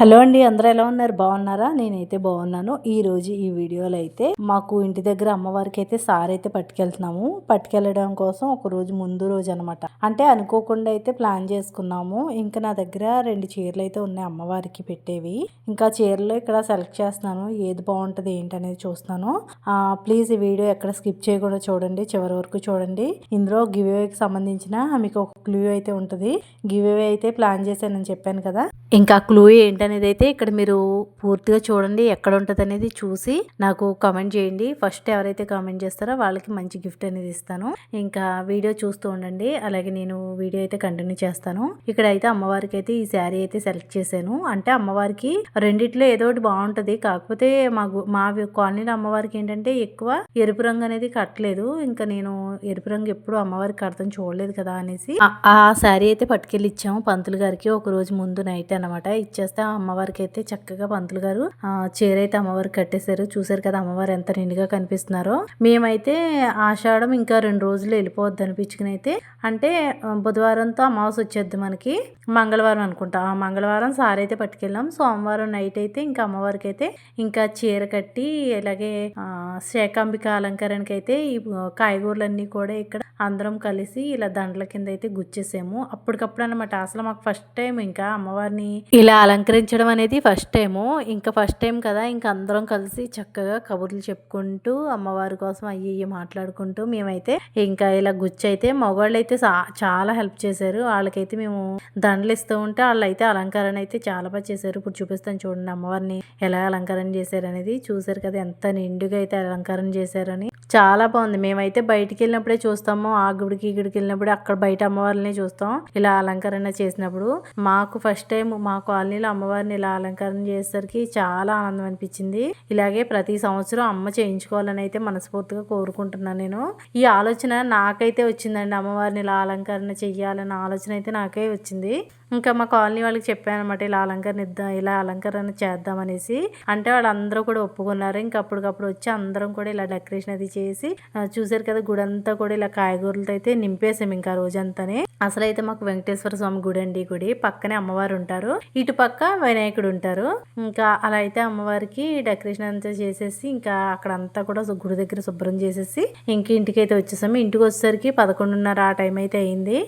Hello అండి, అందరూ ఎలా ఉన్నారు? బాగున్నారా? నేనైతే బాగున్నాను. ఈరోజు ఈ వీడియోలో అయితే మాకు ఇంటి దగ్గర అమ్మవారికి అయితే సారీ అయితే పట్టుకెళ్తున్నాము. పట్టుకెళ్ళడం కోసం ఒక రోజు ముందు రోజు అనమాట. అంటే అనుకోకుండా అయితే ప్లాన్ చేసుకున్నాము. ఇంకా నా దగ్గర 2 చీరలు అయితే ఉన్నాయి అమ్మవారికి పెట్టేవి. ఇంకా చీరలు ఇక్కడ సెలెక్ట్ చేస్తున్నాను. ఏది బాగుంటుంది ఏంటనేది చూస్తున్నాను. ప్లీజ్ ఈ వీడియో ఎక్కడ స్కిప్ చేయకుండా చూడండి, చివరి వరకు చూడండి. ఇందులో గివ్ అవేకి సంబంధించిన మీకు ఒక క్లూ అయితే ఉంటుంది. గివ్ అవే అయితే ప్లాన్ చేశానని చెప్పాను కదా, ఇంకా క్లూ ఏంటనేది అయితే ఇక్కడ మీరు పూర్తిగా చూడండి. ఎక్కడ ఉంటుంది అనేది చూసి నాకు కామెంట్ చేయండి. ఫస్ట్ ఎవరైతే కామెంట్ చేస్తారో వాళ్ళకి మంచి గిఫ్ట్ అనేది ఇస్తాను. ఇంకా వీడియో చూస్తూ ఉండండి. అలాగే నేను వీడియో అయితే కంటిన్యూ చేస్తాను. ఇక్కడ అయితే అమ్మవారికి అయితే ఈ శారీ అయితే సెలెక్ట్ చేశాను. అంటే అమ్మవారికి రెండిట్లో ఏదో ఒకటి బాగుంటది. కాకపోతే మా కాలనీలో అమ్మవారికి ఏంటంటే ఎక్కువ ఎరుపు రంగు అనేది కట్టలేదు. ఇంకా నేను ఎరుపు రంగు ఎప్పుడు అమ్మవారికి కడతాను చూడలేదు కదా అనేసి ఆ శారీ అయితే పట్టుకెళ్ళి ఇచ్చాము పంతులు గారికి ఒక రోజు ముందు నైట్ అనమాట. ఇచ్చేస్తే అమ్మవారికి అయితే చక్కగా పంతులు గారు చీర అయితే అమ్మవారికి కట్టేశారు. చూసారు కదా అమ్మవారు ఎంత నిండుగా కనిపిస్తున్నారో. మేమైతే ఆషాఢం ఇంకా 2 రోజులు వెళ్ళిపోవద్దు అనిపించుకుని అయితే, అంటే బుధవారంతో అమావాస్య వచ్చేద్ది మనకి, మంగళవారం అనుకుంటా. ఆ మంగళవారం సారీ అయితే పట్టుకెళ్ళాం. సోమవారం నైట్ అయితే ఇంకా అమ్మవారికి అయితే ఇంకా చీర కట్టి, అలాగే శేకాంబిక అలంకరణకి అయితే ఈ కాయగూరలన్నీ కూడా ఇక్కడ అందరం కలిసి ఇలా దండల కింద అయితే గుచ్చేసాము. అప్పటికప్పుడు అనమాట. అసలు మాకు ఫస్ట్ టైం ఇంకా అమ్మవారిని ఇలా అలంకరించడం అనేది ఫస్ట్ టైము. ఇంకా ఫస్ట్ టైం కదా, ఇంకా అందరం కలిసి చక్కగా కబుర్లు చెప్పుకుంటూ అమ్మవారి కోసం అయ్యి మాట్లాడుకుంటూ మేమైతే ఇంకా ఇలా గుచ్చి అయితే మగవాళ్ళు అయితే చాలా హెల్ప్ చేశారు. వాళ్ళకైతే మేము దండలు ఇస్తూ ఉంటే వాళ్ళు అయితే అలంకరణ అయితే చాలా బాగా చేశారు. ఇప్పుడు చూపిస్తాను చూడండి అమ్మవారిని ఎలా అలంకరణ చేశారు అనేది. చూసారు కదా ఎంత నిండుగా అయితే అలంకరణ చేశారని. చాలా బాగుంది. మేమైతే బయటికి వెళ్ళినప్పుడే చూస్తాము. ఆ గుడికి ఈ గుడికి వెళ్ళినప్పుడు అక్కడ బయట అమ్మవారిని చూస్తాం ఇలా అలంకరణ చేసినప్పుడు. మాకు ఫస్ట్ టైం మా కాలనీలో అమ్మవారిని ఇలా అలంకరణ చేసేసరికి చాలా ఆనందం అనిపించింది. ఇలాగే ప్రతి సంవత్సరం అమ్మ చేయించుకోవాలని అయితే మనస్ఫూర్తిగా కోరుకుంటున్నాను నేను. ఈ ఆలోచన నాకైతే వచ్చిందండి. అమ్మవారిని ఇలా అలంకరణ చెయ్యాలన్న ఆలోచన అయితే నాకే వచ్చింది. ఇంకా మా కాలనీ వాళ్ళకి చెప్పాను అనమాట, ఇలా అలంకరణ చేద్దామనేసి. అంటే వాళ్ళందరూ కూడా ఒప్పుకున్నారు. ఇంకా అప్పటికప్పుడు వచ్చి అందరం కూడా ఇలా డెకరేషన్ అది చేసి చూసారు కదా గుడి అంతా కూడా ఇలా కాయగూరలతో అయితే నింపేసాం ఇంకా రోజంతానే. అసలు అయితే మాకు వెంకటేశ్వర స్వామి గుడి అండి. గుడి పక్కనే అమ్మవారు ఉంటారు, ఇటు పక్క వినాయకుడు ఉంటారు. ఇంకా అలా అయితే అమ్మవారికి డెకరేషన్ అంతా చేసేసి ఇంకా అక్కడ అంతా కూడా గుడి దగ్గర శుభ్రం చేసేసి ఇంటికైతే వచ్చేసాము. ఇంటికి వచ్చేసరికి 11:30 ఆ టైం అయితే అయింది.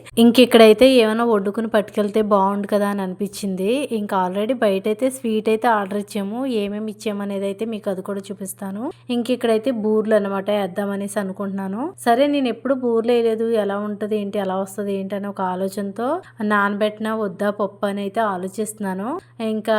ఇక్కడైతే ఏమైనా వండుకుని పట్టుకెళ్తే బాగుండు కదా అని అనిపించింది. ఇంకా ఆల్రెడీ బయట అయితే స్వీట్ అయితే ఆర్డర్ ఇచ్చాము. ఏమేమి ఇచ్చాము అనేది అయితే మీకు అది కూడా చూపిస్తాను. ఇక్కడైతే బూర్లు అనమాట వేద్దామనేసి అనుకుంటున్నాను. సరే నేను ఎప్పుడు బూర్లు వేయలేదు, ఎలా ఉంటది ఏంటి, ఎలా వస్తుంది ఏంటి అని ఒక ఆలోచనతో నానబెట్టినా వద్దా పప్పు అని అయితే ఆలోచిస్తున్నాను. ఇంకా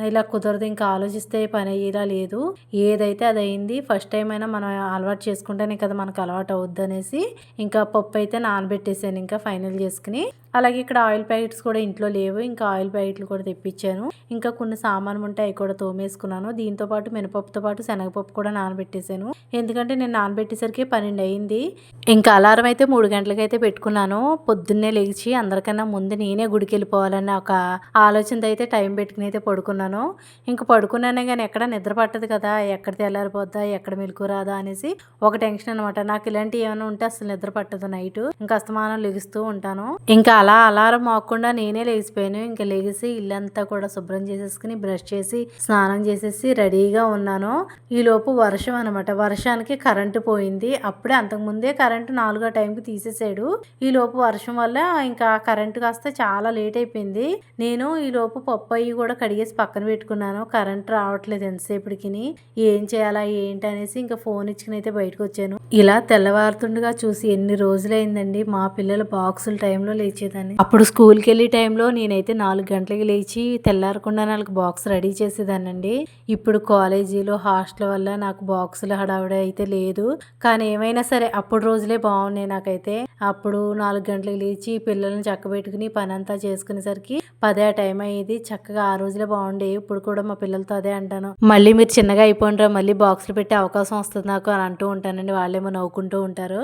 ఇలా కుదరదు, ఇంకా ఆలోచిస్తే పని అయ్యేలా లేదు. ఏదైతే అది అయింది. ఫస్ట్ టైం అయినా మనం అలవాటు చేసుకుంటేనే కదా మనకు అలవాటు అవుద్ది అనేసి ఇంకా పప్పు అయితే నానబెట్టేసాను ఇంకా ఫైనల్ చేసుకుని. అలాగే ఇక్కడ ఆయిల్ ప్యాకెట్స్ కూడా ఇంట్లో లేవు. ఇంకా ఆయిల్ ప్యాకెట్లు కూడా తెప్పించాను. ఇంకా కొన్ని సామాను ఉంటే అవి కూడా తోమేసుకున్నాను. దీంతో పాటు మినపప్పుతో పాటు శనగపప్పు కూడా నానబెట్టేసాను. ఎందుకంటే నేను నానబెట్టేసరికి 12 అయింది. ఇంకా అలారం అయితే 3 గంటలకైతే పెట్టుకున్నాను. పొద్దున్నే లేచి అందరికన్నా ముందు నేనే గుడికి వెళ్ళిపోవాలన్న ఒక ఆలోచనతో అయితే టైం పెట్టుకుని అయితే పడుకున్నాను. ఇంకా పడుకున్నానే కానీ ఎక్కడ నిద్ర పట్టదు కదా, ఎక్కడ తెల్లారిపోద్దా, ఎక్కడ మెలకు రాదా అనేసి ఒక టెన్షన్ అనమాట. నాకు ఇలాంటివి ఏమైనా ఉంటే అసలు నిద్ర పట్టదు నైట్. ఇంకా అస్తమానం లెగుస్తూ ఉంటాను. ఇంకా అలా అలారం మోగకుండా నేనే లేచిపోయాను. ఇంకా లేచి ఇల్లంతా కూడా శుభ్రం చేసేసుకుని బ్రష్ చేసి స్నానం చేసేసి రెడీగా ఉన్నాను. ఈలోపు వర్షం అనమాట. వర్షానికి కరెంటు పోయింది. అప్పుడే అంతకుముందే కరెంటు 4 టైంకి తీసేసాడు. ఈలోపు వర్షం వల్ల ఇంకా కరెంటు కాస్త చాలా లేట్ అయిపోయింది. నేను ఈలోపు పప్పు అయ్యి కూడా కడిగేసి పక్కన పెట్టుకున్నాను. కరెంట్ రావట్లేదు ఎంతసేపటికి. ఏం చేయాలా ఏంటి అనేసి ఇంకా ఫోన్ ఇచ్చుకుని అయితే బయటకు వచ్చాను. ఇలా తెల్లవారుతుండగా చూసి ఎన్ని రోజులైందండి. మా పిల్లలు బాక్సుల టైంలో లేచేదాన్ని. అప్పుడు స్కూల్కి వెళ్ళే టైంలో నేనైతే 4 గంటలకి లేచి తెల్లారకుండా వాళ్ళకి బాక్స్ రెడీ చేసేదానండి. ఇప్పుడు కాలేజీలో హాస్టల్ వల్ల నాకు బాక్సుల హడావిడి అయితే లేదు. కానీ ఏమైనా సరే అప్పుడు రోజులే బాగున్నాయి నాకైతే. అప్పుడు 4 గంటలకు లేచి పిల్లల్ని చక్కబెట్టుకుని పని అంతా చేసుకునేసరికి 10 టైం అయ్యేది. చక్కగా ఆ రోజులే బాగుండేవి. ఇప్పుడు కూడా మా పిల్లలతో అదే అంటాను, మళ్ళీ మీరు చిన్నగా అయిపోయినరా, మళ్ళీ బాక్సులు పెట్టే అవకాశం వస్తుంది నాకు అని అంటూ ఉంటానండి. వాళ్ళేమో నవ్వుకుంటూ ఉంటారు.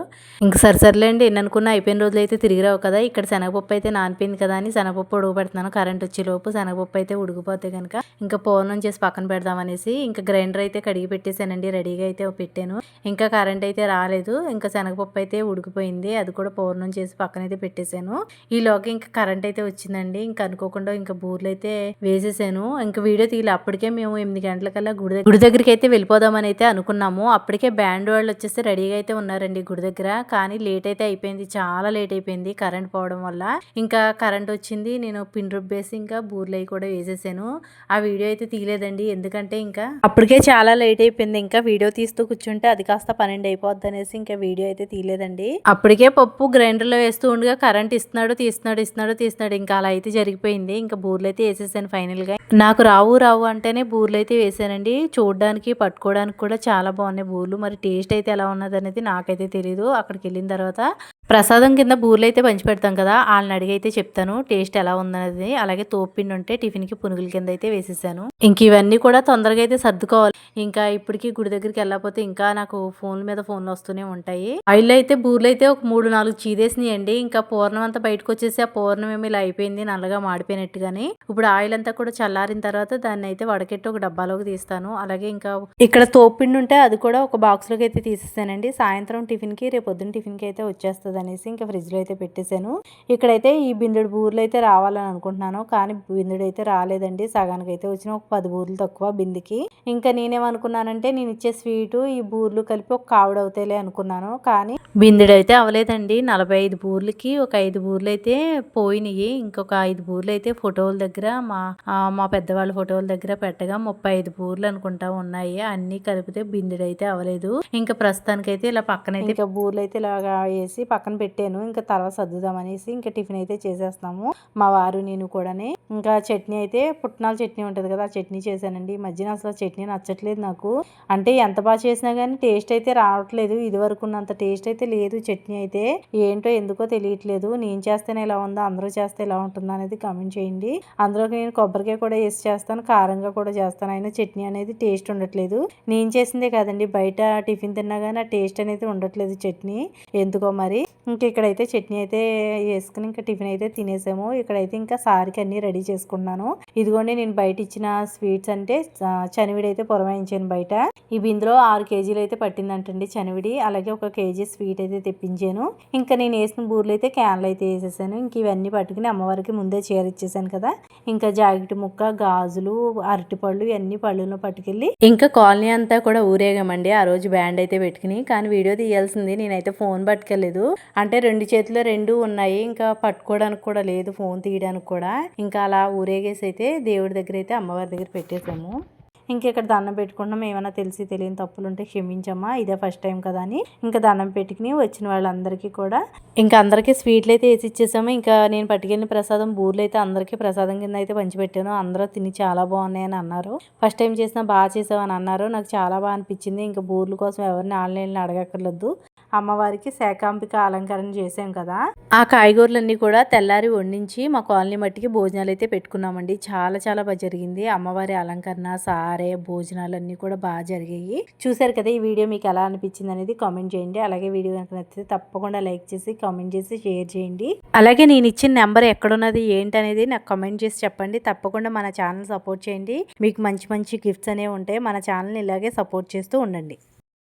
ఇంక సరిసర్లేండి, ఎన్ని అనుకున్నా అయిపోయిన రోజులు అయితే తిరిగి రావు కదా. ఇక్కడ శనగపప్పు అయితే నానిపోయింది కదా అని శనగపప్పు ఉడకబెడుతున్నాను. కరెంట్ వచ్చేలోపు శనగపప్పు అయితే ఉడికిపోతే కనుక ఇంకా పూర్ణం చేసి పక్కన పెడదామనేసి ఇంకా గ్రైండర్ అయితే కడిగి పెట్టేశానండి. రెడీగా అయితే పెట్టాను. ఇంకా కరెంట్ అయితే రాలేదు. ఇంకా శనగపప్పు అయితే ఉడికిపోయింది, అది కూడా పూర్ణం చేసి పక్కనైతే పెట్టేశాను. ఈలోగా ఇంకా కరెంట్ అయితే వచ్చిందండి. ఇంకా అనుకోకుండా ఇంకా బూర్లు అయితే వేసేసాను. ఇంకా వీడియో తీయలే. అప్పటికే మేము 8 గంటలకల్లా గుడి దగ్గరికి అయితే వెళ్ళిపోదామని అయితే అనుకున్నాము. అప్పటికే బ్యాండ్ వాళ్ళు వచ్చేసి రెడీగా అయితే ఉన్నారండి గుడి దగ్గర. కానీ లేట్ అయితే అయిపోయింది, చాలా లేట్ అయిపోయింది కరెంట్ పోవడం వల్ల. ఇంకా కరెంట్ వచ్చింది, నేను పిండి రుబ్బేసి ఇంకా బూర్లు అవి కూడా వేసేసాను. ఆ వీడియో అయితే తీయలేదండి, ఎందుకంటే ఇంకా అప్పటికే చాలా లేట్ అయిపోయింది. ఇంకా వీడియో తీస్తూ కూర్చుంటే అది కాస్త 12 అయిపోద్ది అనేసి ఇంకా వీడియో అయితే తీయలేదండి. అప్పటికే పప్పు గ్రైండర్ లో వేస్తూ ఉండగా కరెంట్ ఇస్తున్నాడు తీస్తున్నాడు ఇంకా అలా అయితే జరిగిపోయింది. ఇంకా బూర్లు అయితే వేసేసాను ఫైనల్ గా. నాకు రావు అంటేనే బూర్లు అయితే వేసానండి. చూడడానికి పట్టుకోవడానికి కూడా చాలా బాగున్నాయి బూర్లు. మరి టేస్ట్ అయితే ఎలా ఉన్నది అనేది నాకైతే తెలియదు. అక్కడికి వెళ్ళిన తర్వాత ప్రసాదం కింద బూర్లు అయితే పంచి పెడతాం కదా, వాళ్ళని అడిగి అయితే చెప్తాను టేస్ట్ ఎలా ఉందనేది. అలాగే తోపుపిండి ఉంటే టిఫిన్ కి పునుగుల కింద అయితే వేసేసాను. ఇంక ఇవన్నీ కూడా తొందరగా అయితే సర్దుకోవాలి. ఇంకా ఇప్పటికి గుడి దగ్గరికి వెళ్ళకపోతే ఇంకా నాకు ఫోన్ల మీద ఫోన్లు వస్తూనే ఉంటాయి. ఆయిల్ అయితే బూర్లు అయితే ఒక 3-4 చీదేసినాయండి. ఇంకా పూర్ణం అంతా బయటకు వచ్చేసి ఆ పూర్ణం ఏమి ఇలా అయిపోయింది, నల్లగా మాడిపోయినట్టుగాని. ఇప్పుడు ఆయిల్ అంతా కూడా చల్లారిన తర్వాత దాన్ని అయితే వడకెట్టి ఒక డబ్బాలోకి తీస్తాను. అలాగే ఇంకా ఇక్కడ తోపుపిండి ఉంటే అది కూడా ఒక బాక్స్ లోకి అయితే తీసేసానండి. సాయంత్రం టిఫిన్ కి, రేపు పొద్దున్న టిఫిన్ కి అయితే వచ్చేస్తుంది అనేసి ఇంకా ఫ్రిడ్జ్ లో అయితే పెట్టేశాను. ఇక్కడైతే ఈ బిందెడు బూర్లు అయితే రావాలని అనుకుంటున్నాను, కానీ బిందెడు అయితే రాలేదండి. సగానికి అయితే వచ్చిన ఒక 10 బూర్లు తక్కువ బిందెకి. ఇంకా నేనేమనుకున్నానంటే నేను ఇచ్చే స్వీటు ఈ బూర్లు కలిపి ఒక కావిడ అవుతాయిలే అనుకున్నాను, కానీ బిందెడు అయితే అవ్వలేదండి. 45 బూర్లకి ఒక 5 బూర్లు అయితే పోయినాయి. ఇంకొక 5 బూర్లు అయితే ఫోటోల దగ్గర మా పెద్దవాళ్ళ ఫోటోల దగ్గర పెట్టగా 35 బూర్లు అనుకుంటా ఉన్నాయి. అన్ని కలిపితే బిందెడు అయితే అవ్వలేదు. ఇంకా ప్రస్తుతానికైతే ఇలా పక్కనైతే ఇంకా బూర్లు అయితే ఇలాగా వేసి పక్కన పెట్టాను. ఇంకా తర్వాత సర్దుదాం అనేసి ఇంకా టిఫిన్ అయితే చేసేస్తున్నాము మా వారు నేను కూడానే. ఇంకా చట్నీ అయితే పుట్నాల చట్నీ ఉంటది కదా, ఆ చట్నీ చేశానండి. ఈ మధ్యన అసలు చట్నీ నచ్చట్లేదు నాకు. అంటే ఎంత బాగా చేసినా కానీ టేస్ట్ అయితే రావట్లేదు. ఇది వరకు ఉన్నంత టేస్ట్ అయితే లేదు చట్నీ అయితే. ఏంటో ఎందుకో తెలియట్లేదు. నేను చేస్తేనే ఇలా ఉందా, అందరూ చేస్తే ఎలా ఉంటుందా అనేది కామెంట్ చేయండి. అందులోకి నేను కొబ్బరికాయ కూడా వేసి చేస్తాను, కారంగా కూడా చేస్తాను. అయినా చట్నీ అనేది టేస్ట్ ఉండట్లేదు. నేను చేసిందే కాదండి, బయట టిఫిన్ తిన్నా కానీ ఆ టేస్ట్ అనేది ఉండట్లేదు చట్నీ ఎందుకో మరి. ఇంక ఇక్కడైతే చట్నీ అయితే వేసుకుని ఇంకా టిఫిన్ అయితే తినేసాము. ఇక్కడైతే ఇంకా సారికి అన్ని రెడీ చేసుకున్నాను. ఇదిగోండి నేను బయట ఇచ్చిన స్వీట్స్ అంటే చనివిడి అయితే పురమాయించాను బయట. ఈ బిందులో 6 కేజీలు అయితే పట్టిందంటండి చనివిడి. అలాగే 1 కేజీ స్వీట్ అయితే తెప్పించాను. ఇంకా నేను వేసిన బూర్లు అయితే క్యాన్లు అయితే వేసేసాను. ఇంక ఇవన్నీ పట్టుకుని అమ్మవారికి ముందే చీర ఇచ్చేసాను కదా. ఇంకా జాకెట్ ముక్క, గాజులు, అరటిపళ్ళు ఇవన్నీ పళ్ళులో పట్టుకెళ్ళి ఇంకా కాలనీ అంతా కూడా ఊరేగామండి ఆ రోజు బ్యాండ్ అయితే పెట్టుకుని. కానీ వీడియో తీయాల్సింది, నేనైతే ఫోన్ పట్టుకెళ్ళలేదు. అంటే 2 చేతుల్లో 2 ఉన్నాయి, ఇంకా పట్టుకోవడానికి కూడా లేదు, ఫోన్ తీయడానికి కూడా. ఇంకా అలా ఊరేగేసి అయితే దేవుడి దగ్గర అయితే అమ్మవారి దగ్గర పెట్టేసాము. ఇంక ఇక్కడ దండం పెట్టుకుంటాం. ఏమైనా తెలిసి తెలియని తప్పులు ఉంటే క్షమించమ్మా, ఇదే ఫస్ట్ టైం కదా అని ఇంకా దండం పెట్టుకుని వచ్చిన వాళ్ళందరికీ కూడా ఇంకా అందరికీ స్వీట్లు అయితే వేసి ఇచ్చేసాము. ఇంకా నేను పట్టుకెళ్ళిన ప్రసాదం బూర్లు అయితే అందరికీ ప్రసాదం కింద అయితే పంచిపెట్టాను. అందరూ తిని చాలా బాగున్నాయని అన్నారు. ఫస్ట్ టైం చేసినా బాగా చేసావని అన్నారు. నాకు చాలా బాగా అనిపించింది. ఇంకా బూర్ల కోసం ఎవరిని ఆన్లైన్లో అడగక్కర్లేదు. అమ్మవారికి శాకాంబిక అలంకరణ చేసాం కదా, ఆ కాయగూరలన్నీ కూడా తెల్లారి వండించి మా కాలనీ మట్టికి భోజనాలు అయితే పెట్టుకున్నామండి. చాలా చాలా బాగా జరిగింది. అమ్మవారి అలంకరణ, సారే, భోజనాలు అన్నీ కూడా బాగా జరిగాయి. చూసారు కదా, ఈ వీడియో మీకు ఎలా అనిపించింది అనేది కామెంట్ చేయండి. అలాగే వీడియో కనుక నచ్చితే తప్పకుండా లైక్ చేసి కామెంట్ చేసి షేర్ చేయండి. అలాగే నేను ఇచ్చిన నెంబర్ ఎక్కడున్నది ఏంటి అనేది నాకు కామెంట్ చేసి చెప్పండి. తప్పకుండా మన ఛానల్ సపోర్ట్ చేయండి. మీకు మంచి మంచి గిఫ్ట్స్ అనేవి ఉంటాయి. మన ఛానల్ని ఇలాగే సపోర్ట్ చేస్తూ ఉండండి.